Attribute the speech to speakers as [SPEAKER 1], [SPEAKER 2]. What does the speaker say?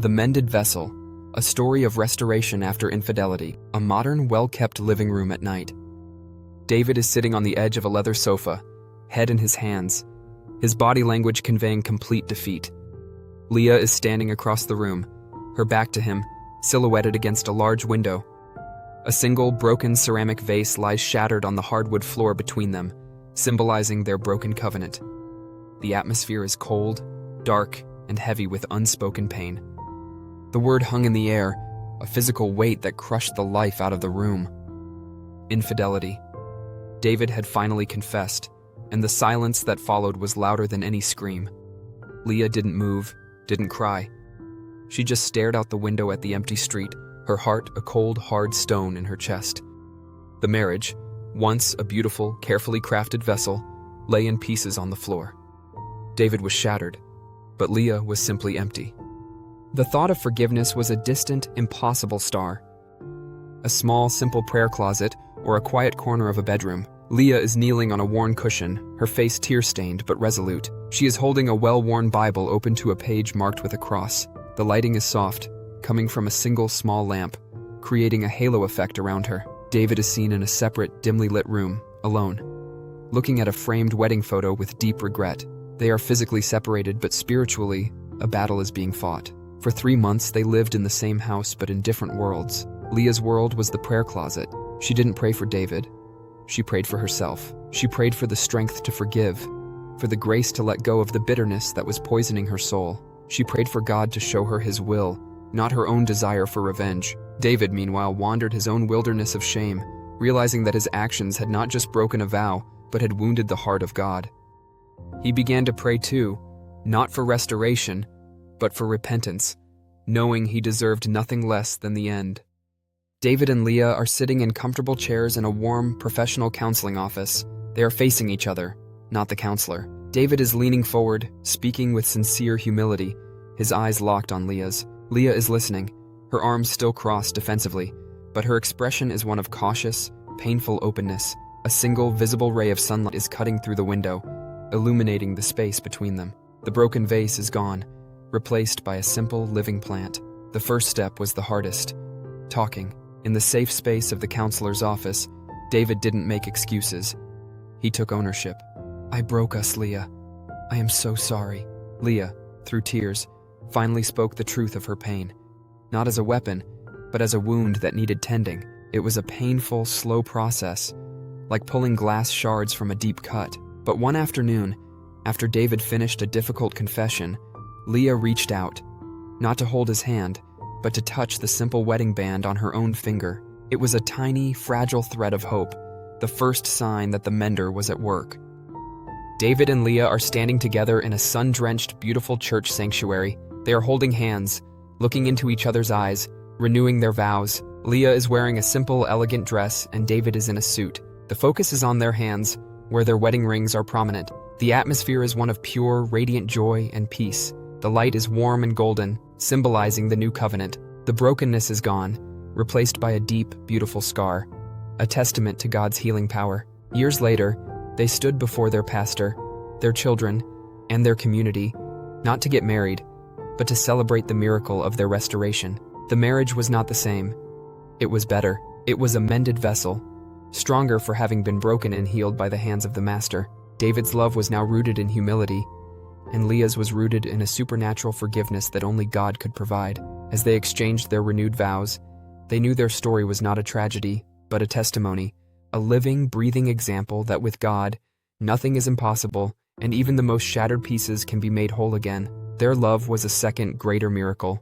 [SPEAKER 1] The Mended Vessel, a story of restoration after infidelity, a modern, well-kept living room at night. David is sitting on the edge of a leather sofa, head in his hands, his body language conveying complete defeat. Leah is standing across the room, her back to him, silhouetted against a large window. A single broken ceramic vase lies shattered on the hardwood floor between them, symbolizing their broken covenant. The atmosphere is cold, dark, and heavy with unspoken pain. The word hung in the air, a physical weight that crushed the life out of the room. Infidelity. David had finally confessed, and the silence that followed was louder than any scream. Leah didn't move, didn't cry. She just stared out the window at the empty street, her heart a cold, hard stone in her chest. The marriage, once a beautiful, carefully crafted vessel, lay in pieces on the floor. David was shattered, but Leah was simply empty. The thought of forgiveness was a distant, impossible star. A small, simple prayer closet or a quiet corner of a bedroom. Leah is kneeling on a worn cushion, her face tear-stained but resolute. She is holding a well-worn Bible open to a page marked with a cross. The lighting is soft, coming from a single small lamp, creating a halo effect around her. David is seen in a separate, dimly lit room, alone, looking at a framed wedding photo with deep regret. They are physically separated, but spiritually, a battle is being fought. For 3 months, they lived in the same house but in different worlds. Leah's world was the prayer closet. She didn't pray for David. She prayed for herself. She prayed for the strength to forgive, for the grace to let go of the bitterness that was poisoning her soul. She prayed for God to show her his will, not her own desire for revenge. David, meanwhile, wandered his own wilderness of shame, realizing that his actions had not just broken a vow, but had wounded the heart of God. He began to pray too, not for restoration, but for repentance, knowing he deserved nothing less than the end. David and Leah are sitting in comfortable chairs in a warm, professional counseling office. They are facing each other, not the counselor. David is leaning forward, speaking with sincere humility, his eyes locked on Leah's. Leah is listening, her arms still crossed defensively, but her expression is one of cautious, painful openness. A single, visible ray of sunlight is cutting through the window, illuminating the space between them. The broken vase is gone, replaced by a simple, living plant. The first step was the hardest, talking. In the safe space of the counselor's office, David didn't make excuses. He took ownership. "I broke us, Leah. I am so sorry." Leah, through tears, finally spoke the truth of her pain. Not as a weapon, but as a wound that needed tending. It was a painful, slow process, like pulling glass shards from a deep cut. But one afternoon, after David finished a difficult confession, Leah reached out, not to hold his hand, but to touch the simple wedding band on her own finger. It was a tiny, fragile thread of hope, the first sign that the mender was at work. David and Leah are standing together in a sun-drenched, beautiful church sanctuary. They are holding hands, looking into each other's eyes, renewing their vows. Leah is wearing a simple, elegant dress, and David is in a suit. The focus is on their hands, where their wedding rings are prominent. The atmosphere is one of pure, radiant joy and peace. The light is warm and golden, symbolizing the new covenant. The brokenness is gone, replaced by a deep, beautiful scar, a testament to God's healing power. Years later, they stood before their pastor, their children, and their community, not to get married, but to celebrate the miracle of their restoration. The marriage was not the same. It was better. It was a mended vessel, stronger for having been broken and healed by the hands of the Master. David's love was now rooted in humility, and Leah's was rooted in a supernatural forgiveness that only God could provide. As they exchanged their renewed vows, they knew their story was not a tragedy, but a testimony, a living, breathing example that with God, nothing is impossible, and even the most shattered pieces can be made whole again. Their love was a second, greater miracle,